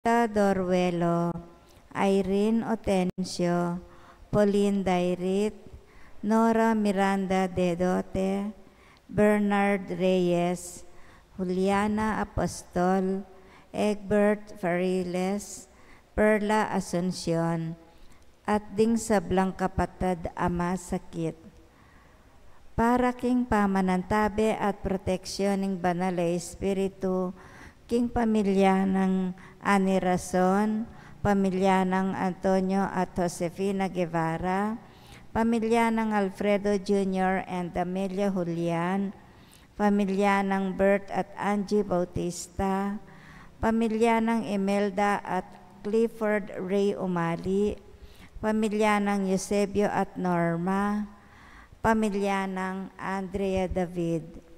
Doruelo, Irene Otencio, Pauline Dairit, Nora Miranda Dedote, Bernard Reyes, Juliana Apostol, Egbert Fariles, Perla Asuncion, at ding sablang kapatid ama sakit. Para king pamanantabi at proteksyon ng banal na espiritu, king pamilya ng Ani Rason, pamilya ng Antonio at Josefina Guevara, pamilya ng Alfredo Jr. and Amelia Julian, pamilya ng Bert at Angie Bautista, pamilya ng Imelda at Clifford Ray Umali, pamilya ng Eusebio at Norma, pamilya ng Andrea David.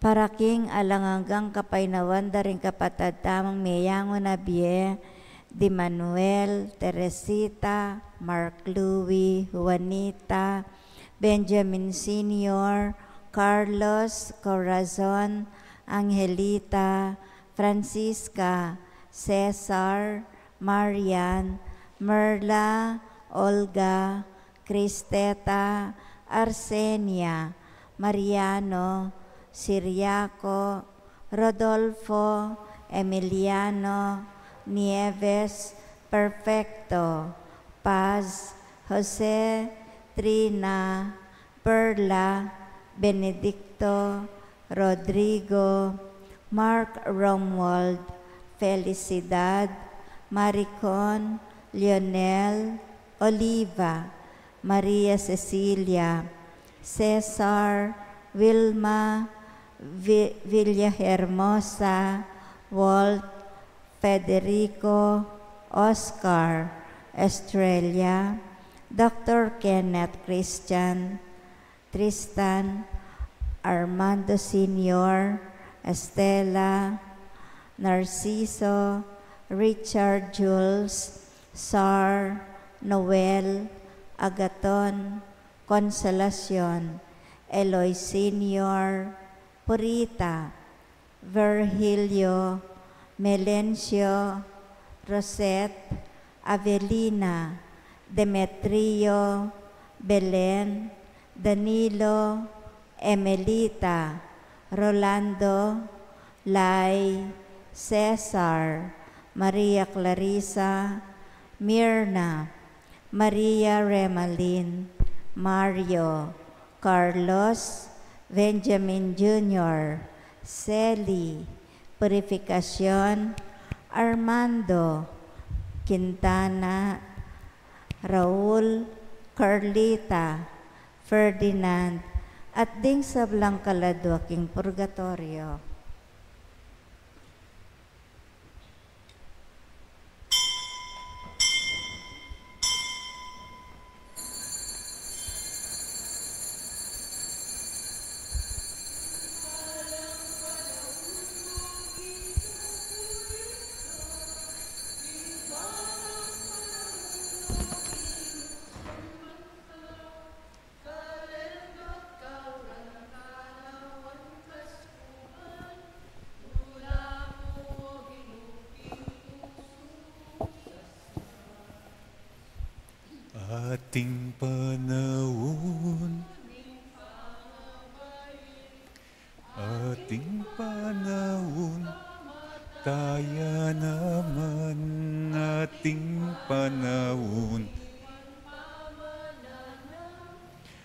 Para king alanganggang kapainawan da rin kapatad tamang Mayango Nabie, Di Manuel, Teresita, Mark Louie, Juanita, Benjamin Sr., Carlos Corazon, Angelita, Francisca, Cesar, Marian, Merla, Olga, Cristeta, Arsenia, Mariano, Siriaco, Rodolfo, Emiliano, Nieves, Perfecto, Paz, Jose, Trina, Perla, Benedicto, Rodrigo, Mark Romuald, Felicidad, Maricon, Lionel, Oliva, Maria Cecilia, Cesar, Wilma, Villahermosa, Walt, Federico, Oscar, Estrella, Dr. Kenneth Christian, Tristan, Armando Sr., Estela, Narciso, Richard Jules, Sar, Noel, Agaton, Consolacion, Eloy Sr., Purita, Virgilio, Melencio, Rosette, Avelina, Demetrio, Belen, Danilo, Emelita, Rolando, Lai, Cesar, Maria Clarissa, Mirna, Maria Remalin, Mario, Carlos, Benjamin Jr., Celi, Purificación, Armando, Quintana, Raul, Carlita, Ferdinand, at ding sablang kaladwaking purgatorio. Ating panahon, ating panahon, kaya naman ating panahon,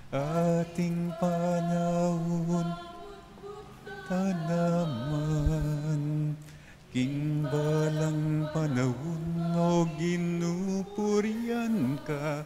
ating panahon, ta naman, kimbalang panahon o ginupurian ka.